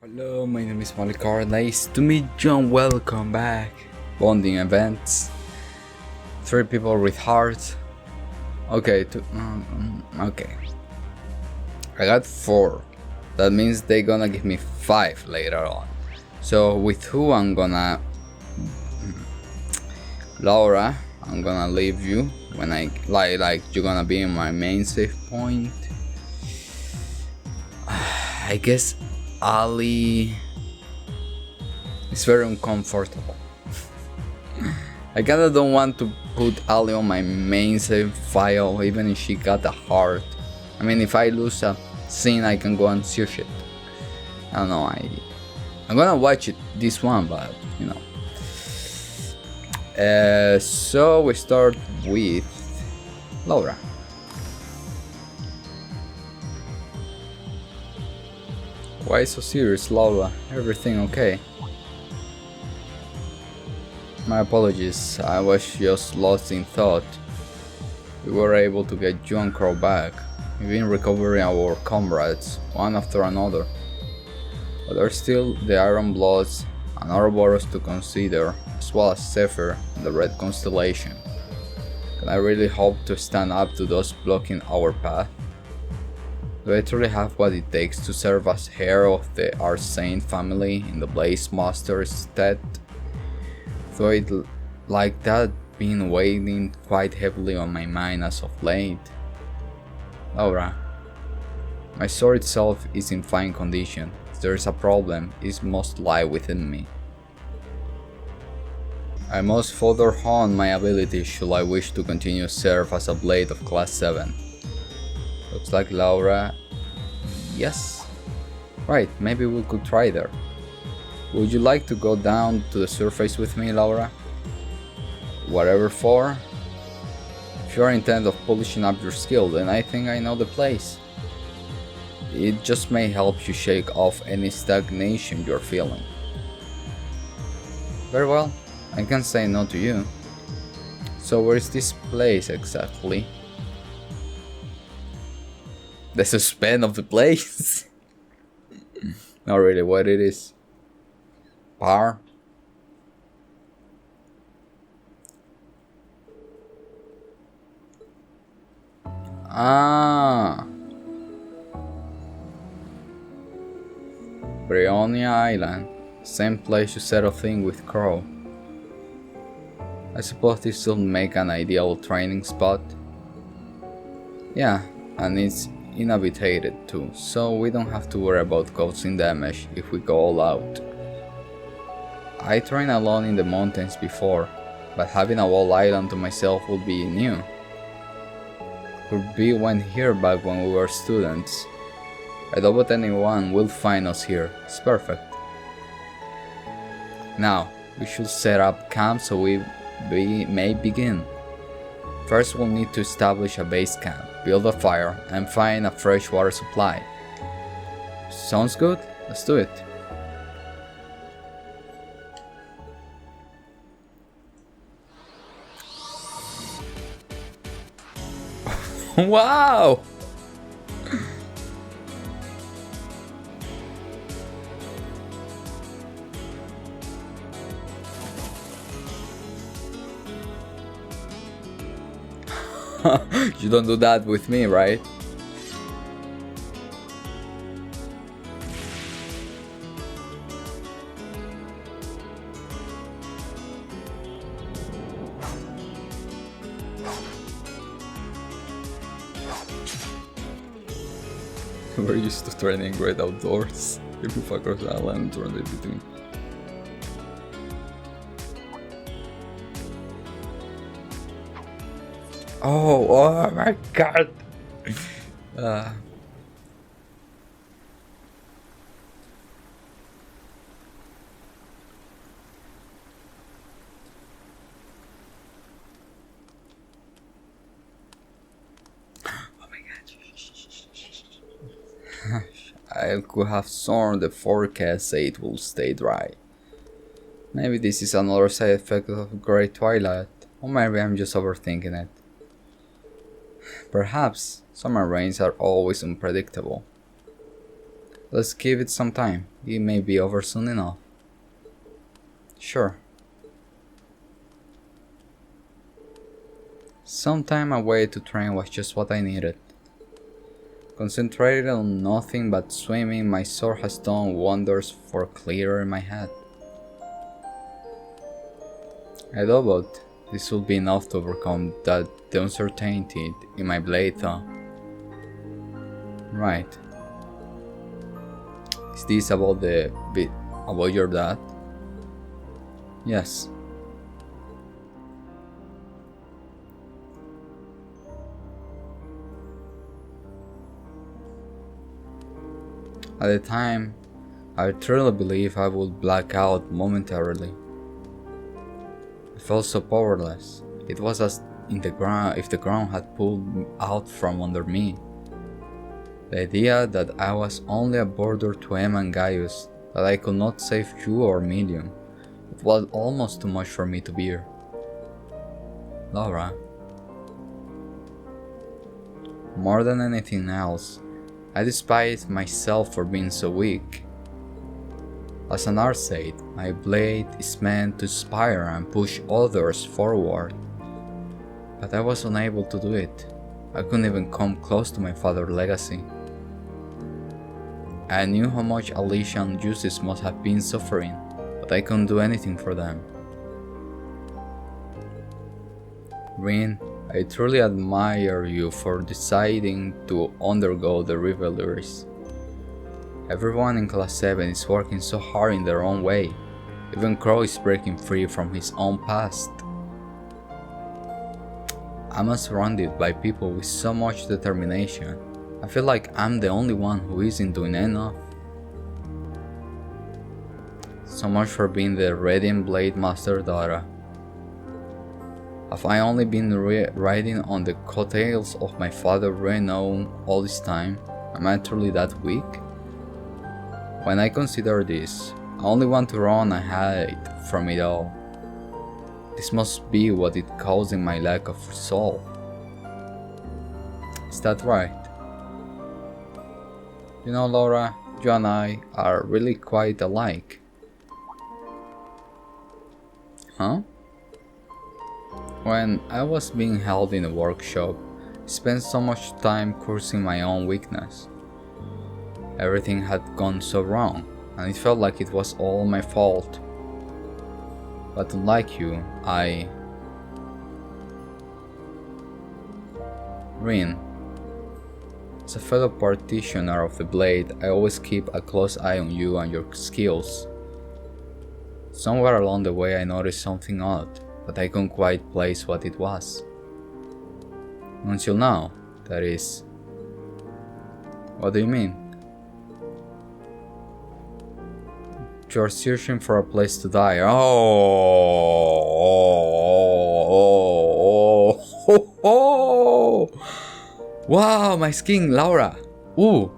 Hello, my name is Malikar. Nice to meet you and welcome back. Bonding events. 3 people with hearts. Okay, okay. I got 4. That means they're gonna give me 5 later on. So with who I'm gonna... Laura, I'm gonna leave you when I... Like you're gonna be in my main save point. I guess... Ali is very uncomfortable. I kinda don't want to put Ali on my main save file, even if she got a heart. I mean, if I lose a scene, I can go and search it. I don't know. I'm gonna watch it this one, but you know. So we start with Laura. Why so serious, Laura? Everything okay? My apologies, I was just lost in thought. We were able to get you and Crow back. We've been recovering our comrades, one after another. But there's still the Iron Bloods and Ouroboros to consider, as well as Zephyr and the Red Constellation. Can I really hope to stand up to those blocking our path? Do I truly have what it takes to serve as heir of the Arsane family in the Blaze Master's stead? Though it like that been weighing quite heavily on my mind as of late. Laura, my sword itself is in fine condition. If there is a problem, it must lie within me. I must further hone my abilities should I wish to continue serve as a blade of class 7. Looks like Laura... Yes? Right, maybe we could try there. Would you like to go down to the surface with me, Laura? Whatever for? If you are intent of polishing up your skill, then I think I know the place. It just may help you shake off any stagnation you're feeling. Very well, I can't say no to you. So where is this place exactly? The suspense of the place. Not really what it is. Par. Ah. Brionia Island. Same place you settle thing with Crow. I suppose this will make an ideal training spot. Yeah, and it's inhabited too, so we don't have to worry about causing damage if we go all out. I trained alone in the mountains before, but having a whole island to myself would be new. Could be went here back when we were students. I doubt anyone will find us here. It's perfect. Now, we should set up camp so we may begin. First we'll need to establish a base camp, build a fire, and find a fresh water supply. Sounds good? Let's do it. Wow! You don't do that with me, right? We're used to training great outdoors. If you fuck across the island and turn it between. Oh my god! I could have sworn the forecast said it will stay dry. Maybe this is another side effect of Great Twilight, or maybe I'm just overthinking it. Perhaps summer rains are always unpredictable. Let's give it some time. It may be over soon enough. Sure. Some time away to train was just what I needed. Concentrated on nothing but swimming, my sword has done wonders for clearing my head. I doubt this will be enough to overcome the uncertainty in my blade though. Right. Is this about the bit about your dad? Yes. At the time, I truly believed I would black out momentarily. I felt so powerless. It was as if the ground had pulled out from under me. The idea that I was only a border to Emma and Gaius, that I could not save you or Medium, it was almost too much for me to bear. Laura. More than anything else, I despise myself for being so weak. As an art said, my blade is meant to inspire and push others forward. But I was unable to do it. I couldn't even come close to my father's legacy. I knew how much Alicia and Justice must have been suffering, but I couldn't do anything for them. Rin, I truly admire you for deciding to undergo the rivalries. Everyone in Class 7 is working so hard in their own way. Even Crow is breaking free from his own past. I'm surrounded by people with so much determination. I feel like I'm the only one who isn't doing enough. So much for being the Radiant Blade Master daughter. Have I only been riding on the coattails of my father renown all this time? Am I truly that weak? When I consider this, I only want to run and hide from it all. This must be what it causing my lack of resolve. Is that right? You know, Laura, you and I are really quite alike. Huh? When I was being held in a workshop, I spent so much time cursing my own weakness. Everything had gone so wrong, and it felt like it was all my fault. But unlike you, Rin. As a fellow practitioner of the blade, I always keep a close eye on you and your skills. Somewhere along the way I noticed something odd, but I couldn't quite place what it was. Until now, that is. What do you mean? You're searching for a place to die. Oh. Wow, my skin, Laura. Ooh.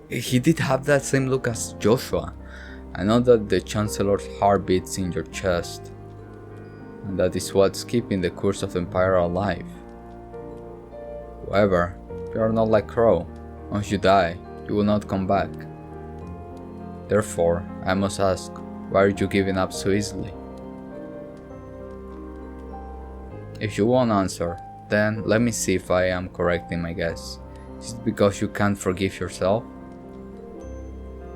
He did have that same look as Joshua. I know that the Chancellor's heart beats in your chest, and that is what's keeping the curse of the Empire alive. However, you are not like Crow. Once you die, you will not come back. Therefore, I must ask, why are you giving up so easily? If you won't answer, then let me see if I am correct in my guess. Is it because you can't forgive yourself?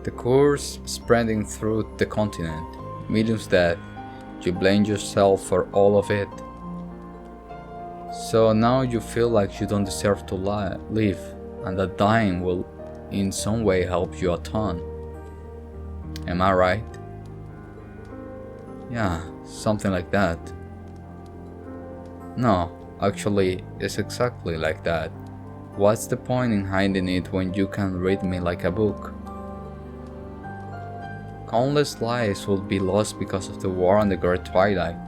The curse spreading through the continent, Medium's death, you blame yourself for all of it. So now you feel like you don't deserve to live, and that dying will in some way help you atone. Am I right? Yeah, something like that. No, actually, it's exactly like that. What's the point in hiding it when you can read me like a book? Countless lives would be lost because of the war on the Great Twilight.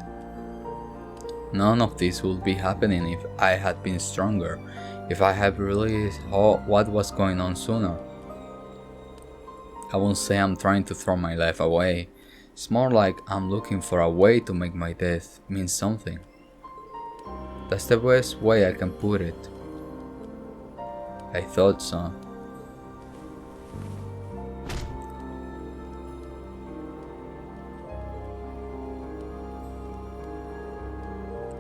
None of this would be happening if I had been stronger, if I had realized what was going on sooner. I won't say I'm trying to throw my life away, it's more like I'm looking for a way to make my death mean something. That's the best way I can put it. I thought so.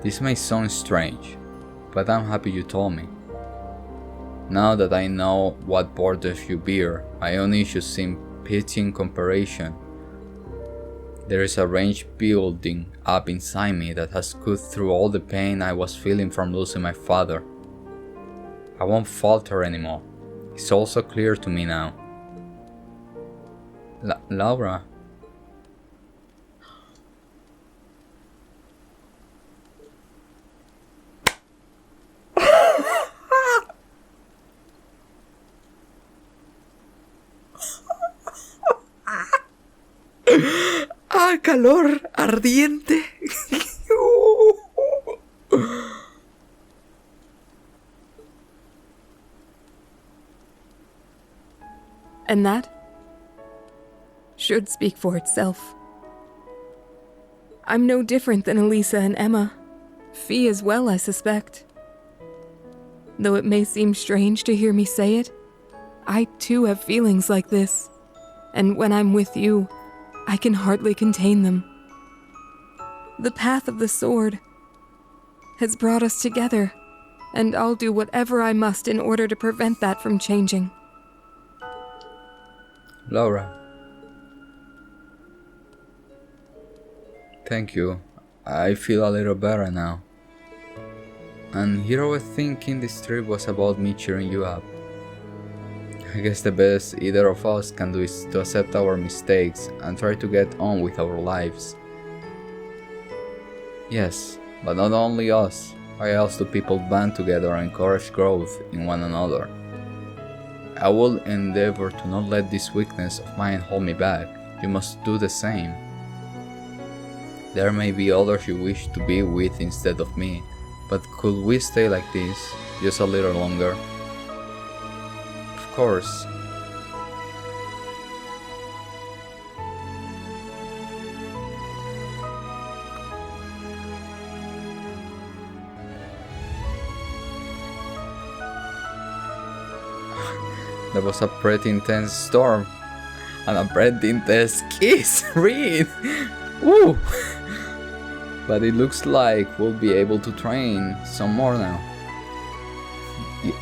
This may sound strange, but I'm happy you told me. Now that I know what borders you bear, my own issues seem petty in comparison. There is a range building up inside me that has cut through all the pain I was feeling from losing my father. I won't falter anymore. It's also clear to me now. Laura. ¡Ah, calor ardiente! And that should speak for itself. I'm no different than Elisa and Emma. Fee as well, I suspect. Though it may seem strange to hear me say it, I too have feelings like this. And when I'm with you, I can hardly contain them. The path of the sword has brought us together, and I'll do whatever I must in order to prevent that from changing. Laura. Thank you. I feel a little better now. And here I was thinking this trip was about me cheering you up. I guess the best either of us can do is to accept our mistakes and try to get on with our lives. Yes, but not only us. Why else do people band together and encourage growth in one another? I will endeavor to not let this weakness of mine hold me back. You must do the same. There may be others you wish to be with instead of me, but could we stay like this, just a little longer? Of course. That was a pretty intense storm. And a pretty intense kiss, read! Woo! But it looks like we'll be able to train some more now.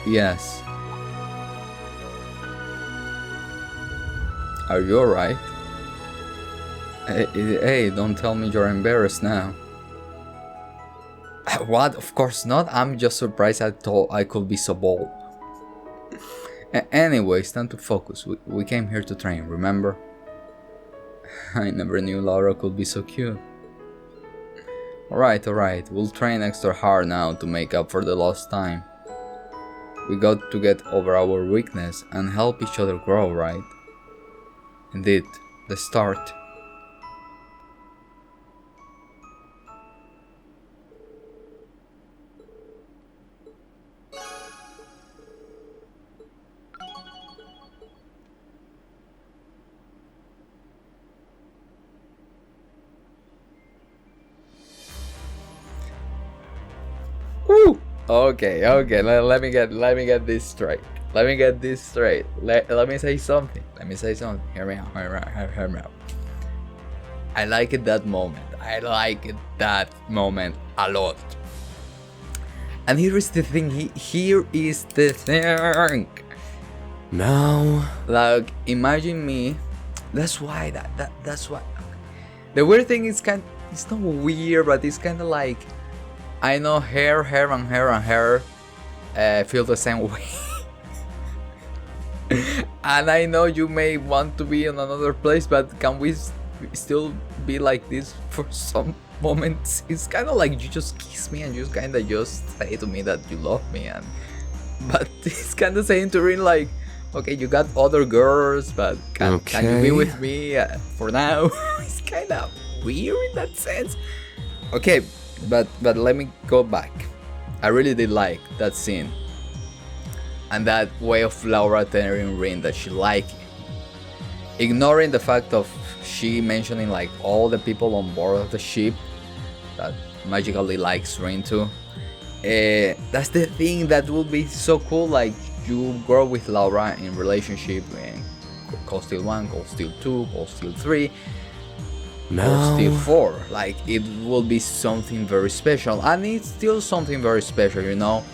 Yes. Are you alright? Hey, don't tell me you're embarrassed now. What? Of course not. I'm just surprised I thought I could be so bold. Anyways, time to focus. We came here to train, remember? I never knew Laura could be so cute. Alright, we'll train extra hard now to make up for the lost time. We got to get over our weakness and help each other grow, right? Indeed, let's start. Woo! Okay. Let me get this straight. Let me say something. Hear me out. I liked that moment. A lot. And here is the thing. Now, Like, imagine me. That's why. The weird thing is it's not weird, but it's kind of like, I know hair feel the same way. And I know you may want to be in another place, but can we still be like this for some moments? It's kind of like you just kiss me and you kind of just say to me that you love me, but it's kind of saying to Rin like, okay, you got other girls, but can you be with me for now? It's kind of weird in that sense. Okay, but let me go back. I really did like that scene. And that way of Laura telling Rin that she liked him. Ignoring the fact of she mentioning like all the people on board of the ship that magically likes Rin too. That's the thing that will be so cool, like you grow with Laura in relationship in Cold Steel 1, Cold Steel 2, Cold Steel 3, Cold Steel 4, like it will be something very special, and it's still something very special, you know.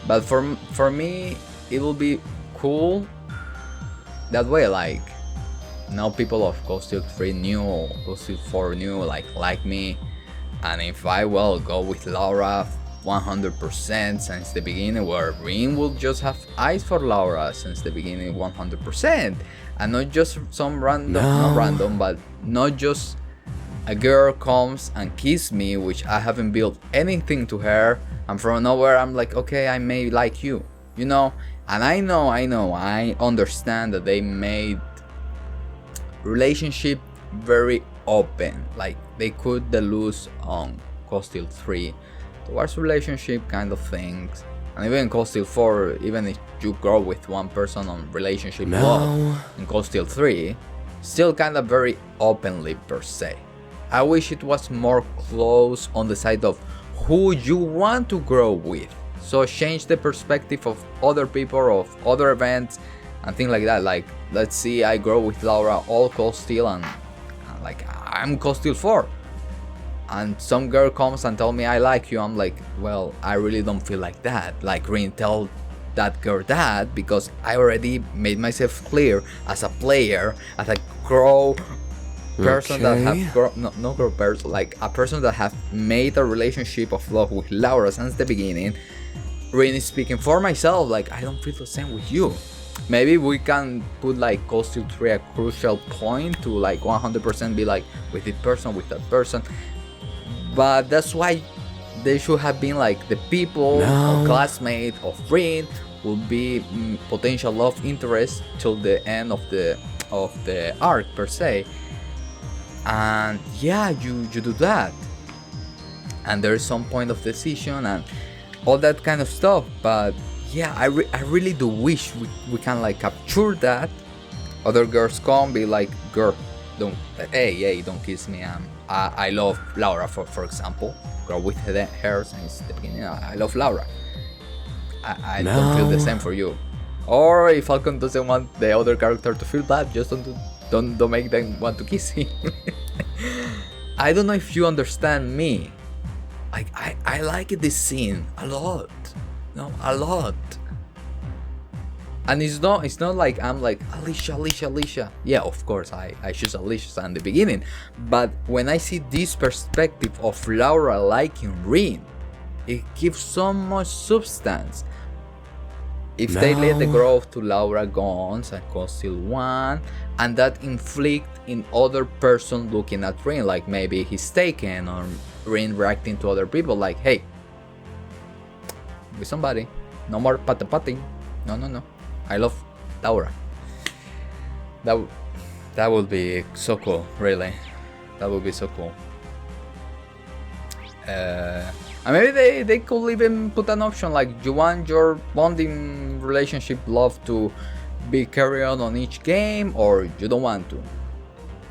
But for me, it will be cool that way, like now people of Cold Steel 3 knew, Cold Steel 4 knew, like me, and if I will go with Laura 100% since the beginning, where Rin will just have eyes for Laura since the beginning 100%, and not just some random, but not just a girl comes and kisses me, which I haven't built anything to her, and from nowhere I'm like, okay, I may like you, you know. And I understand that they made relationship very open, like they could lose on Cold Steel 3 towards relationship kind of things, and even in Cold Steel 4, even if you grow with one person on relationship love, in Cold Steel 3, still kind of very openly per se. I wish it was more close on the side of who you want to grow with, so change the perspective of other people, of other events and things like that. Like, let's see, I grow with Laura all Cold Steel, and like I'm Cold Steel 4, and some girl comes and tell me I like you. I'm like, well, I really don't feel like that. Like, Rin, tell that girl that, because I already made myself clear as a player, as a grow person that have no girl person, like a person that have made a relationship of love with Laura since the beginning. Rin is speaking for myself, like I don't feel the same with you. Maybe we can put like Cold Steel 3 a crucial point to like 100% be like with this person, with that person, but that's why they should have been like the people or classmate of Rin will be potential love interest till the end of the arc per se. And yeah, you do that, and there is some point of decision and all that kind of stuff. But yeah, I really do wish we can like capture that. Other girls come be like, girl, don't, hey, don't kiss me. I love Laura, for example. Girl with her since the beginning, I love Laura. I don't feel the same for you. Or if Falcon doesn't want the other character to feel bad, just don't make them want to kiss him. I don't know if you understand me. Like I like this scene a lot. No, a lot. And it's not like I'm like Alicia. Yeah, of course I choose Alicia in the beginning. But when I see this perspective of Laura liking Rin, it gives so much substance. If they let the growth to Laura go on and Cold Steel 1, and that inflict in other person looking at Rin, like maybe he's taken, or Rin reacting to other people like, hey, with somebody, no more pata-patting, no, I love Laura. That would be so cool, really. That would be so cool. And maybe they could even put an option like, you want your bonding relationship love to be carried on each game, or you don't want to.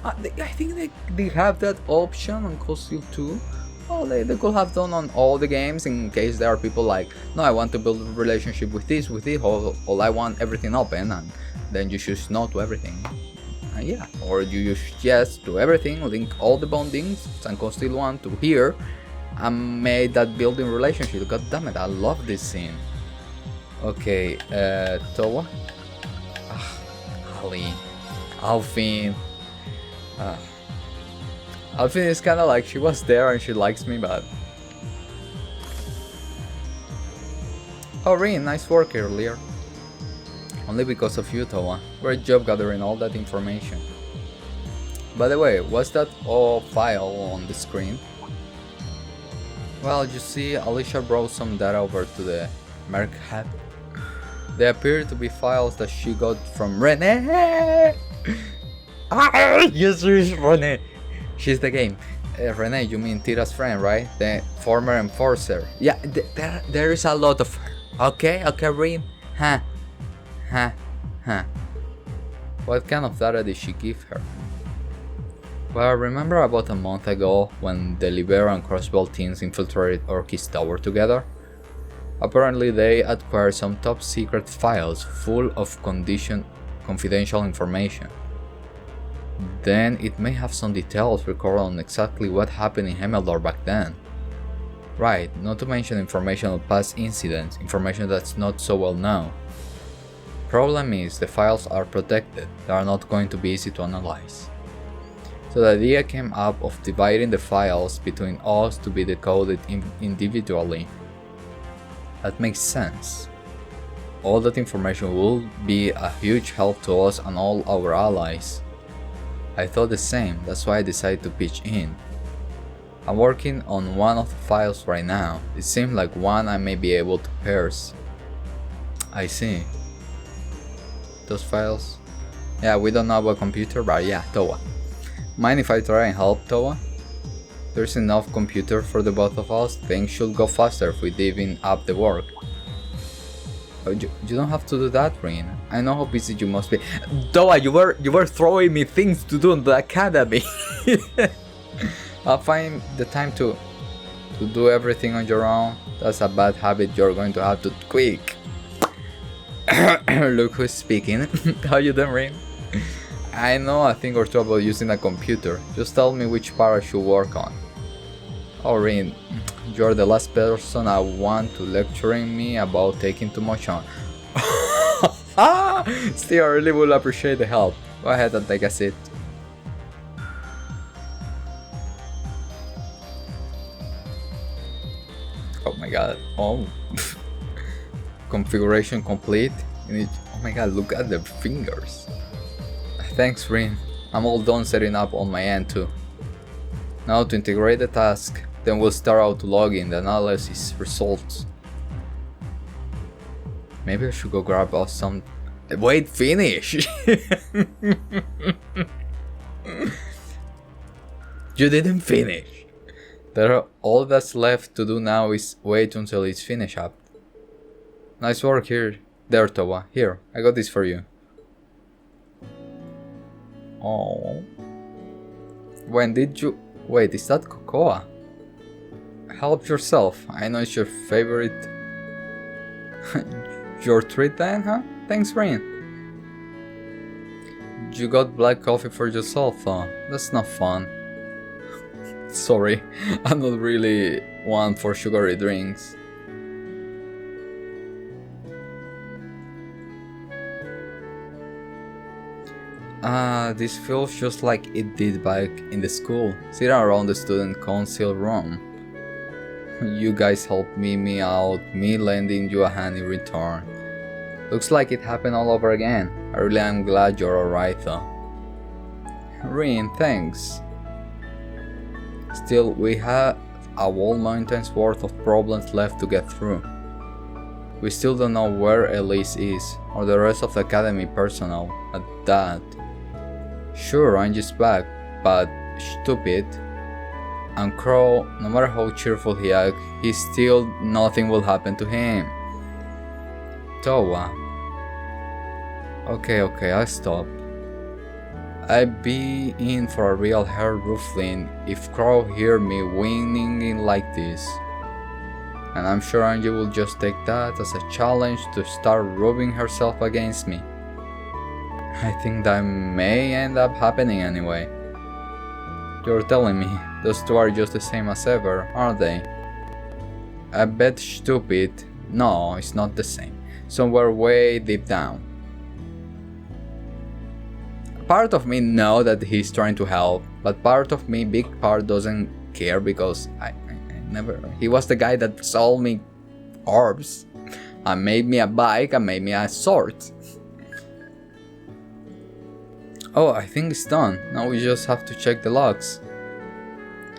I think they have that option on Cold Steel 2. Well, they could have done on all the games, in case there are people like, no, I want to build a relationship with this, or I want everything open, and then you choose no to everything. And yeah, or you choose yes to everything, link all the bondings and Cold Steel 1 to here, and made that building relationship. God damn it, I love this scene. Okay, Towa, Ali, Alfin. Alfin is kind of like, she was there and she likes me, but... Oh, Rin, nice work earlier. Only because of you, Towa. Great job gathering all that information. By the way, what's that file on the screen? Well, you see, Alicia brought some data over to the Merc Hub. They appear to be files that she got from Renee! Yes, Renee! She's the game. Renee, you mean Tira's friend, right? The former enforcer. Yeah, there is a lot of her. Okay, Rin? Huh. What kind of data did she give her? Well, remember about a month ago when the Libero and Crossbow teams infiltrated Orchis Tower together? Apparently they acquired some top secret files full of confidential information. Then it may have some details recorded on exactly what happened in Hemeldor back then. Right, not to mention information on past incidents, information that's not so well known. Problem is, the files are protected, they are not going to be easy to analyze. So the idea came up of dividing the files between us to be decoded individually. That makes sense. All that information will be a huge help to us and all our allies. I thought the same, that's why I decided to pitch in. I'm working on one of the files right now. It seems like one I may be able to parse. I see. Those files? Yeah, we don't know about computer, but yeah, Towa. Mind if I try and help, Towa? There's enough computer for the both of us. Things should go faster if we divvy up the work. Oh, you don't have to do that, Rin. I know how busy you must be. Towa, you were throwing me things to do in the academy. I'll find the time to do everything on your own. That's a bad habit you're going to have to tweak. Look who's speaking. How you doing, Rin? I know a thing or two about using a computer. Just tell me which part I should work on. Oh, Rin, you're the last person I want to lecturing me about taking too much on. Still, I really would appreciate the help. Go ahead and take a seat. Oh my god. Oh. Configuration complete. Oh my god, look at the fingers. Thanks, Rin. I'm all done setting up on my end too. Now to integrate the task, then we'll start out to log in the analysis results. Maybe I should go grab us some... Wait, finish! You didn't finish. All that's left to do now is wait until it's finished up. Nice work here. There, Towa. Here, I got this for you. Oh. When did you... Wait, is that cocoa? Help yourself. I know it's your favorite... Your treat then, huh? Thanks, Rin. You got black coffee for yourself, huh? That's not fun. Sorry, I'm not really one for sugary drinks. This feels just like it did back in the school, sitting around the student council room. You guys helped me out, me lending you a hand in return. Looks like it happened all over again. I really am glad you're alright though. Rin, thanks. Still, we have a whole mountain's worth of problems left to get through. We still don't know where Elise is, or the rest of the academy personnel, at that. Sure, Angie's back, but stupid. And Crow, no matter how cheerful he acts, nothing will happen to him. Towa. Okay, I'll stop. I'd be in for a real hair ruffling if Crow hear me whining like this. And I'm sure Angie will just take that as a challenge to start rubbing herself against me. I think that may end up happening anyway. You're telling me those two are just the same as ever, aren't they? I bet stupid. No, it's not the same. Somewhere way deep down. Part of me knows that he's trying to help, but part of me, big part, doesn't care because I never... He was the guy that sold me orbs and made me a bike and made me a sword. Oh, I think it's done. Now we just have to check the logs.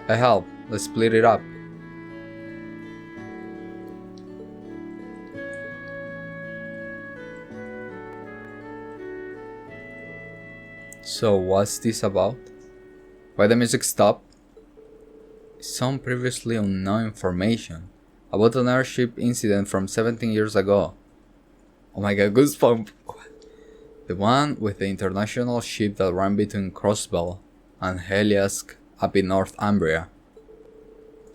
I help. Let's split it up. So what's this about? Why the music stopped? Some previously unknown information about an airship incident from 17 years ago. Oh my god, goosebumps! The one with the international ship that ran between Crossbell and Heliask up in Northumbria.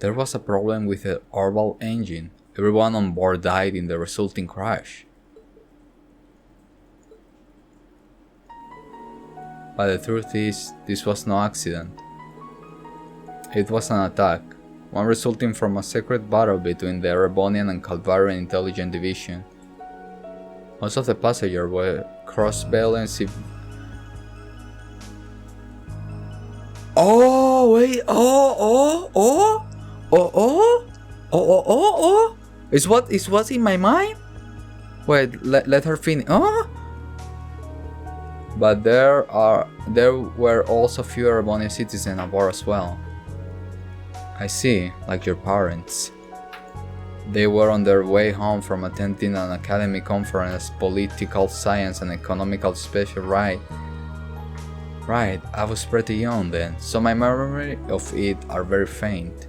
There was a problem with the orbital engine, Everyone on board died in the resulting crash. But the truth is, this was no accident. It was an attack, one resulting from a secret battle between the Erebonian and Calvarian Intelligence Division. Most of the passengers were cross-balanced civilians. Oh, wait, Is what in my mind? Wait, let her finish. But there were also few Erebonian citizens aboard as well. I see, like your parents. They were on their way home from attending an academic conference, political science and economical special, right? Right, I was pretty young then, so my memory of it are very faint.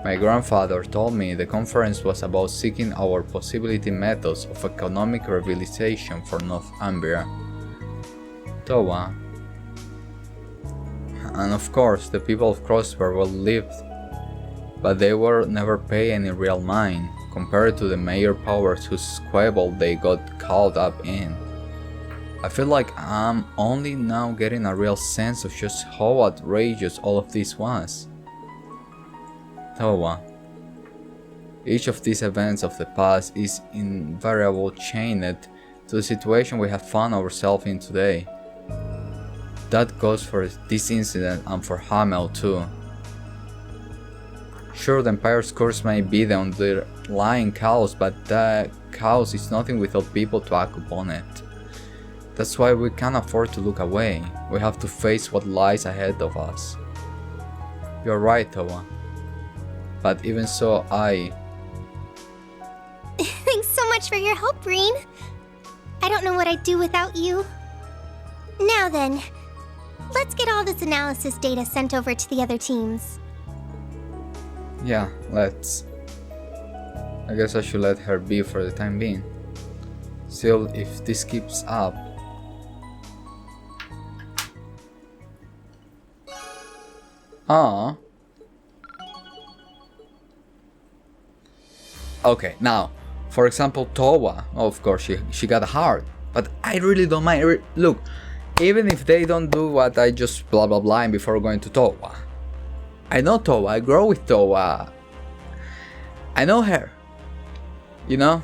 My grandfather told me the conference was about seeking our possibility methods of economic rehabilitation for North Ambria. Towa. And of course, the people of Crossbar well lived, but they were never paid any real mind compared to the major powers whose squabble they got caught up in. I feel like I'm only now getting a real sense of just how outrageous all of this was. Towa. Each of these events of the past is invariably chained to the situation we have found ourselves in today. That goes for this incident and for Hamel too. Sure, the Empire's curse may be the underlying cause, but that cause is nothing without people to act upon it. That's why we can't afford to look away. We have to face what lies ahead of us. You're right, Towa. But even so, Thanks so much for your help, Breen. I don't know what I'd do without you. Now then, let's get all this analysis data sent over to the other teams. Yeah, let's. I guess I should let her be for the time being. Still, if this keeps up... Okay, now, for example, Towa. Of course, she got a heart, but I really don't mind. Look, even if they don't do what I just blah blah blah before going to Towa. I know Towa, I grow with Towa. I know her. You know?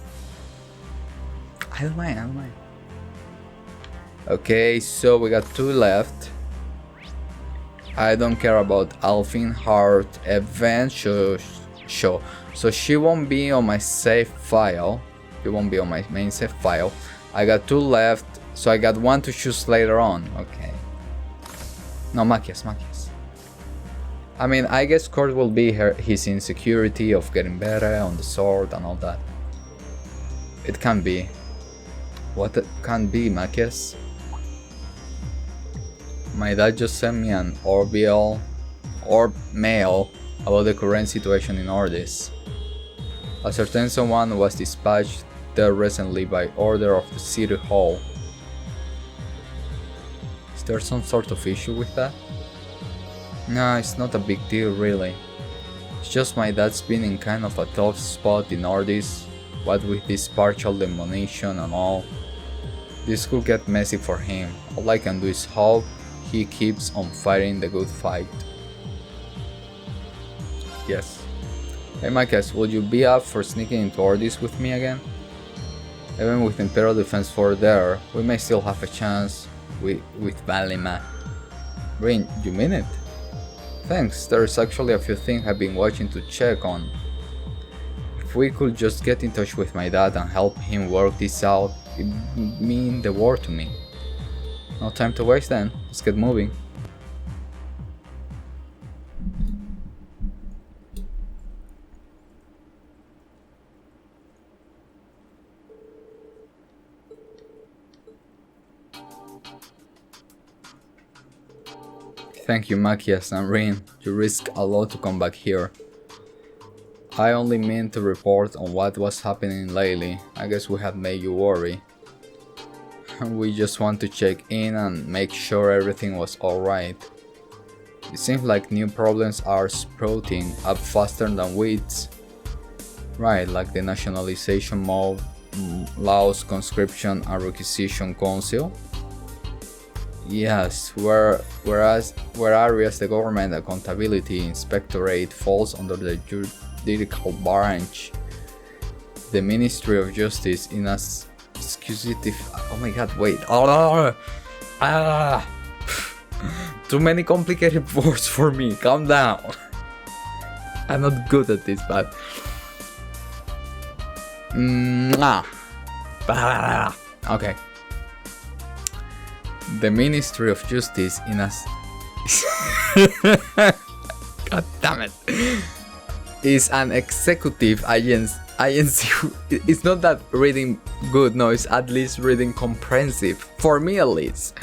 I don't mind. Okay, so we got 2 left. I don't care about Alfin Heart event show. So she won't be on my save file. She won't be on my main save file. I got 2 left, so I got 1 to choose later on. Okay. No, Machias. I mean, I guess Kurt will be his insecurity of getting better on the sword and all that. It can be. What it can be, Machias? My dad just sent me an orb mail about the current situation in Ordis. A certain someone was dispatched there recently by order of the city hall. Is there some sort of issue with that? No, it's not a big deal really. It's just my dad's been in kind of a tough spot in Ordis, what with this partial demolition and all. This could get messy for him. All I can do is hope he keeps on fighting the good fight. Yes. Hey Machias, would you be up for sneaking into Ordis with me again? Even with Imperial Defense Force there, we may still have a chance with Valima. Breen, you mean it? Thanks, there's actually a few things I've been watching to check on. If we could just get in touch with my dad and help him work this out, it would mean the world to me. No time to waste then, let's get moving. Thank you, Machias and Rin. You risk a lot to come back here. I only meant to report on what was happening lately. I guess we had made you worry. We just want to check in and make sure everything was alright. It seems like new problems are sprouting up faster than weeds. Right, like the Nationalization Laws, Conscription and Requisition Council. Yes, whereas the Government Accountability Inspectorate falls under the judicial branch, the Ministry of Justice in a executive. Oh my god, wait. Too many complicated words for me. Calm down. I'm not good at this, but. Okay. The Ministry of Justice in a. God damn it. Is an executive agency. It's not that reading good, no, it's at least reading comprehensive, for me at least,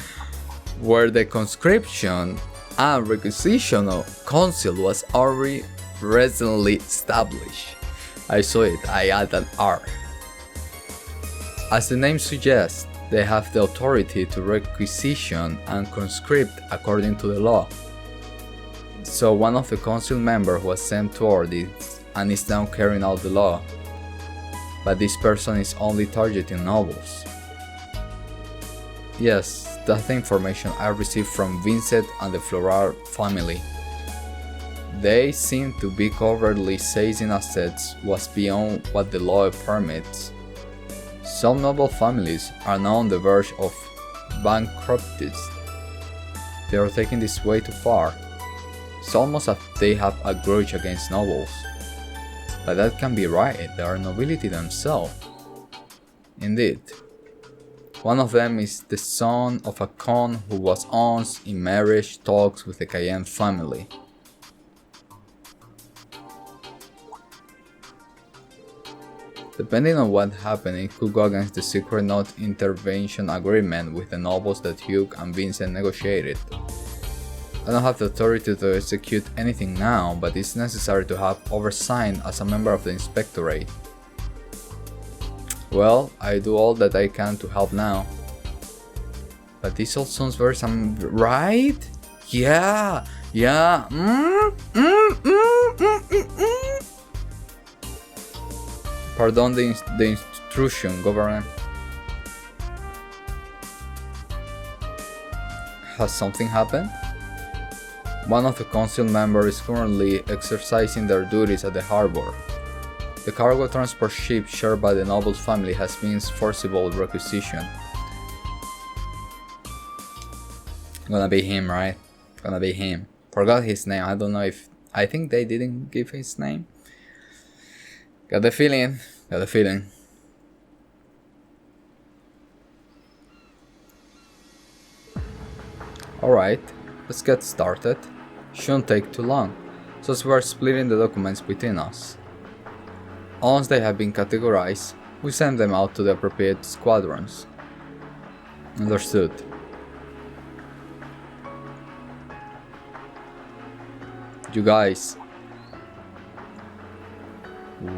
where the conscription and requisition council was already recently established. I saw it, I add an R. As the name suggests, they have the authority to requisition and conscript according to the law. So one of the council members was sent toward it and is now carrying out the law. But this person is only targeting nobles. Yes, that's the information I received from Vincent and the Floral family. They seem to be covertly seizing assets was beyond what the law permits. Some noble families are now on the verge of bankruptcy. They are taking this way too far. It's almost as if they have a grudge against nobles. But that can be right, they are nobility themselves. Indeed. One of them is the son of a Khan who was once in marriage talks with the Cayenne family. Depending on what happened, it could go against the secret non-intervention agreement with the nobles that Hugh and Vincent negotiated. I don't have the authority to execute anything now, but it's necessary to have oversight as a member of the Inspectorate. Well, I do all that I can to help now. But this all sounds very right? Yeah. Pardon the intrusion, Governor. Has something happened? One of the council members is currently exercising their duties at the harbor. The cargo transport ship shared by the noble's family has been forcible requisition. Gonna be him, right? Gonna be him. Forgot his name. I don't know if. I think they didn't give his name. Got the feeling. Alright, let's get started. Shouldn't take too long, since we're splitting the documents between us. Once they have been categorized, we send them out to the appropriate squadrons. Understood. You guys,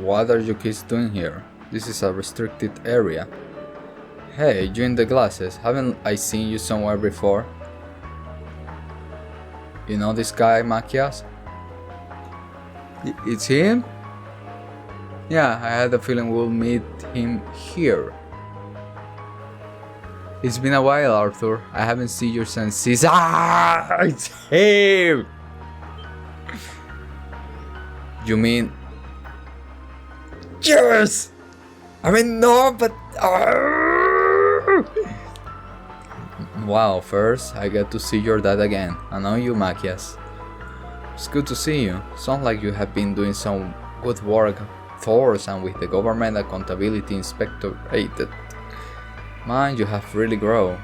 what are you kids doing here? This is a restricted area. Hey, you in the glasses, haven't I seen you somewhere before? You know this guy, Machias? It's him? Yeah, I had a feeling we'll meet him here. It's been a while, Arthur. I haven't seen you since it's him! You mean... Yes! I mean, no, but... Wow, first I get to see your dad again. I know you, Machias. It's good to see you. Sounds like you have been doing some good work for us and with the Government Accountability Inspectorate. Man, you have really grown.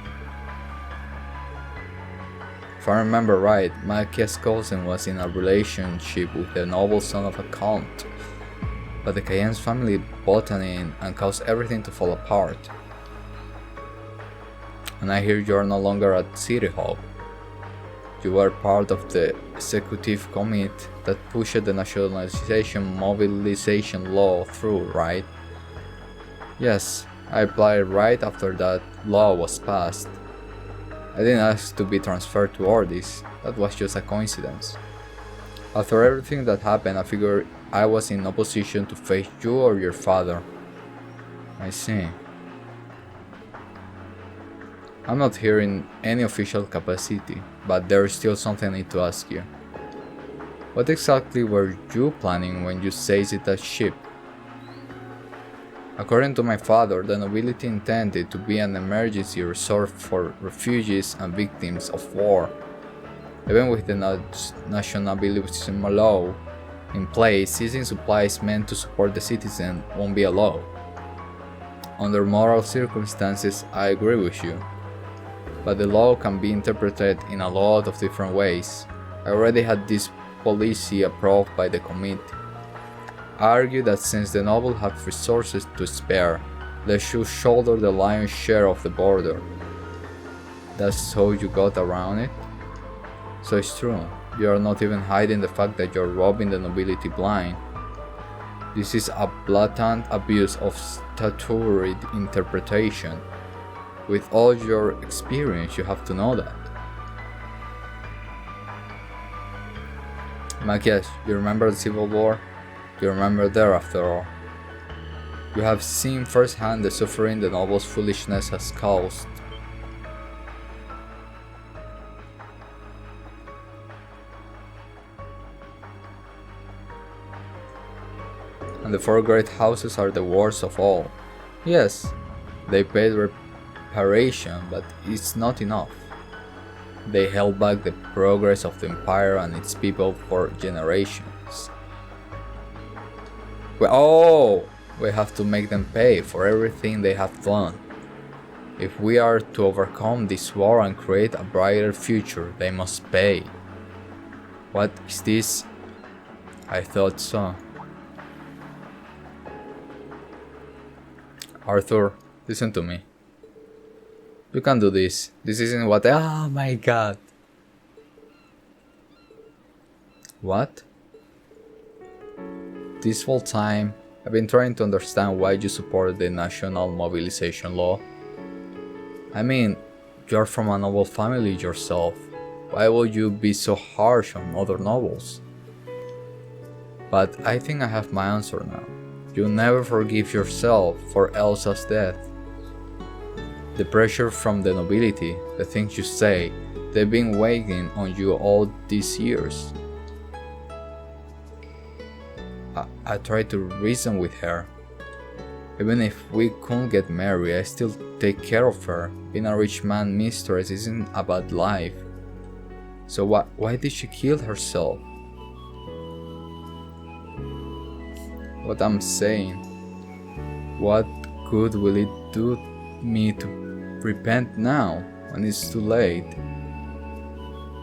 If I remember right, Machias' cousin was in a relationship with the noble son of a count. But the Cayenne's family bought in and caused everything to fall apart. And I hear you are no longer at City Hall. You were part of the executive committee that pushed the nationalization mobilization law through, right? Yes, I applied right after that law was passed. I didn't ask to be transferred to Ordis, that was just a coincidence. After everything that happened, I figured I was in no position to face you or your father. I see. I'm not here in any official capacity, but there is still something I need to ask you. What exactly were you planning when you seized that ship? According to my father, the nobility intended to be an emergency resort for refugees and victims of war. Even with the nationalism law in place, seizing supplies meant to support the citizen won't be allowed. Under moral circumstances, I agree with you, but the law can be interpreted in a lot of different ways. I already had this policy approved by the committee. I argue that since the nobles have resources to spare, they should shoulder the lion's share of the border. That's how you got around it? So it's true, you are not even hiding the fact that you're robbing the nobility blind. This is a blatant abuse of statutory interpretation. With all your experience, you have to know that. Machias, you remember the Civil War? You remember there after all. You have seen firsthand the suffering the nobles' foolishness has caused. And the four great houses are the worst of all. Yes, they paid reparation, but it's not enough. They held back the progress of the empire and its people for generations. We have to make them pay for everything they have done. If we are to overcome this war and create a brighter future, they must pay. What is this? I thought so. Arthur, listen to me. You can do this. This isn't what. Oh my god. What? This whole time, I've been trying to understand why you support the national mobilization law. I mean, you're from a noble family yourself. Why would you be so harsh on other nobles? But I think I have my answer now. You never forgive yourself for Elsa's death. The pressure from the nobility, the things you say, they've been weighing on you all these years. I tried to reason with her. Even if we couldn't get married, I still take care of her. Being a rich man's mistress isn't a bad life. So why did she kill herself? What I'm saying, what good will it do me to repent now when it's too late?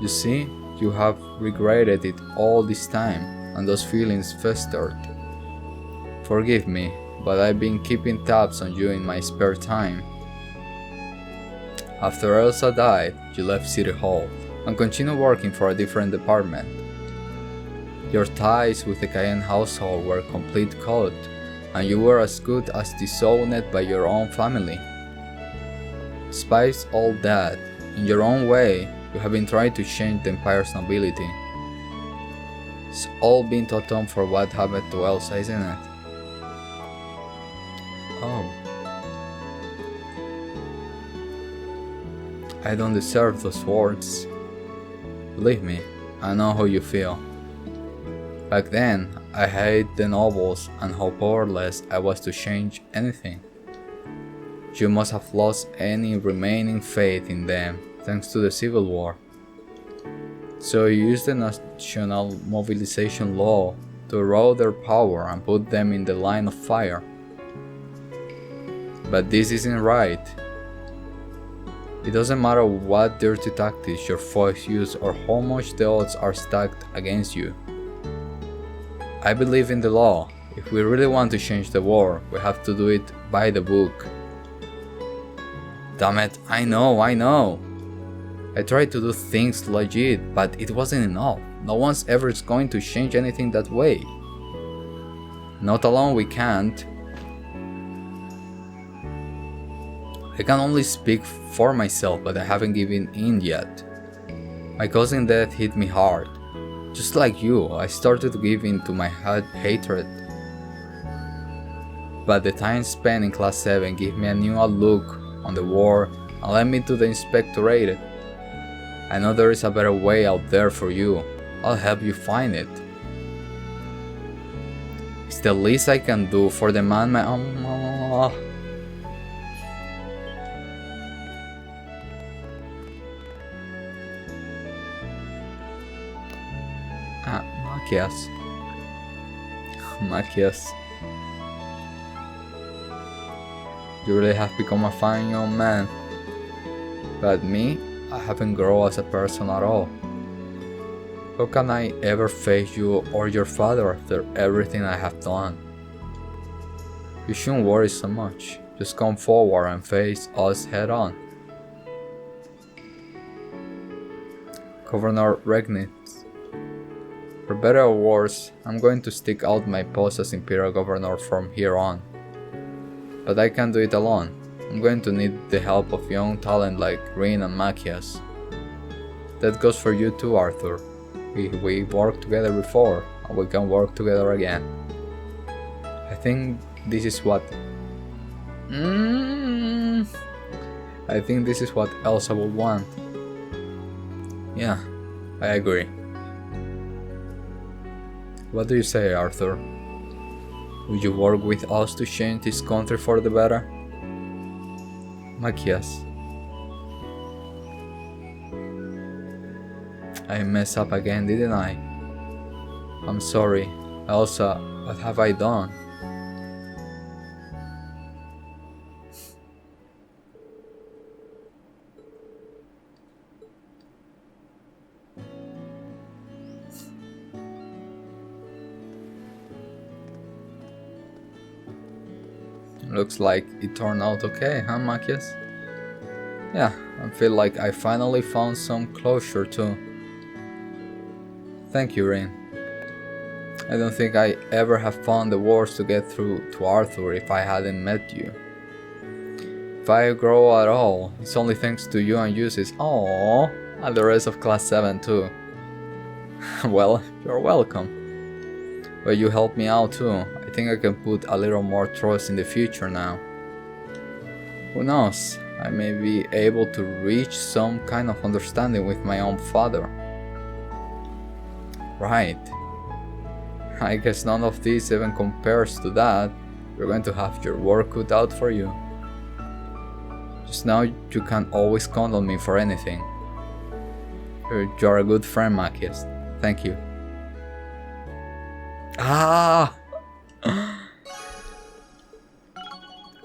You see, you have regretted it all this time, and those feelings festered. Forgive me, but I've been keeping tabs on you in my spare time. After Elsa died, you left City Hall and continued working for a different department. Your ties with the Cayenne household were complete cut, and you were as good as disowned by your own family. Despite all that, in your own way, you have been trying to change the Empire's nobility. It's all been to atone for what happened to Elsa, isn't it? Oh. I don't deserve those words. Believe me, I know how you feel. Back then, I hated the nobles and how powerless I was to change anything. You must have lost any remaining faith in them thanks to the Civil War. So you used the national mobilization law to erode their power and put them in the line of fire. But this isn't right. It doesn't matter what dirty tactics your foes use or how much the odds are stacked against you. I believe in the law. If we really want to change the war, we have to do it by the book. Damn it, I know. I tried to do things legit, but it wasn't enough. No one's ever going to change anything that way. Not alone we can't. I can only speak for myself, but I haven't given in yet. My cousin's death hit me hard. Just like you, I started to give in to my hatred. But the time spent in Class 7 gave me a new outlook on the war and led me to the Inspectorate. I know there is a better way out there for you. I'll help you find it. It's the least I can do for the man my Machias. Machias. You really have become a fine young man. But me, I haven't grown as a person at all. How can I ever face you or your father after everything I have done? You shouldn't worry so much. Just come forward and face us head on. Governor Regnitz. For better or worse, I'm going to stick out my post as Imperial Governor from here on. But I can't do it alone. I'm going to need the help of young talent like Rin and Machias. That goes for you too, Arthur. We worked together before, and we can work together again. I think this is what... I think this is what Elsa would want. Yeah, I agree. What do you say, Arthur? Would you work with us to change this country for the better? Machias. I messed up again, didn't I? I'm sorry. Elsa, what have I done? Looks like it turned out okay, huh, Machias? Yeah, I feel like I finally found some closure too. Thank you, Rin. I don't think I ever have found the words to get through to Arthur if I hadn't met you. If I grow at all, it's only thanks to you and Jessy. Aww, and the rest of Class 7 too. Well, you're welcome. But you helped me out too. I think I can put a little more trust in the future now. Who knows, I may be able to reach some kind of understanding with my own father. Right. I guess none of this even compares to that. You're going to have your work cut out for you. Just now you can always count on me for anything. You're a good friend, Machias. Thank you. Ah!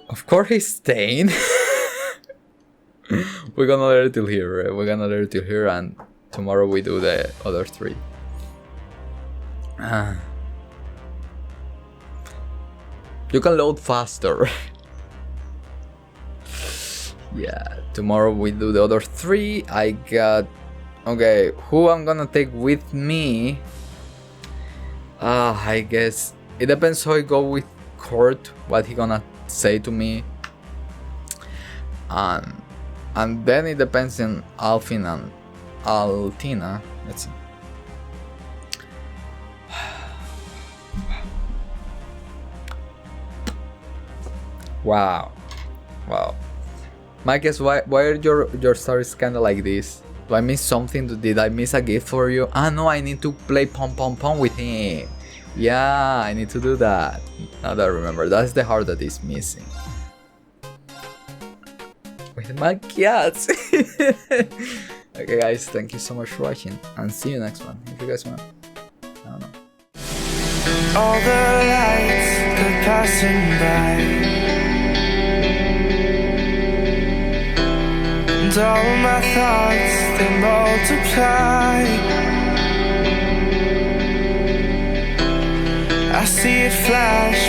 Of course he's staying. We're gonna let it till here. Right? We're gonna let it till here, and tomorrow we do the other three. You can load faster. Yeah, tomorrow we do the other three. I got... Okay, who I'm gonna take with me? I guess it depends how I go with Kurt, what he gonna say to me. And then it depends on Alfin and Altina. Let's see. Wow. Machias, why are your stories kinda like this? Do I miss something? Did I miss a gift for you? Ah no, I need to play pom pom pom with him. Yeah, I need to do that. Now that I remember, that's the heart that is missing. With my cats. Okay guys, thank you so much for watching, and see you next one. If you guys want, I don't know. All the lights they're passing by, and all my thoughts they multiply. I see it flash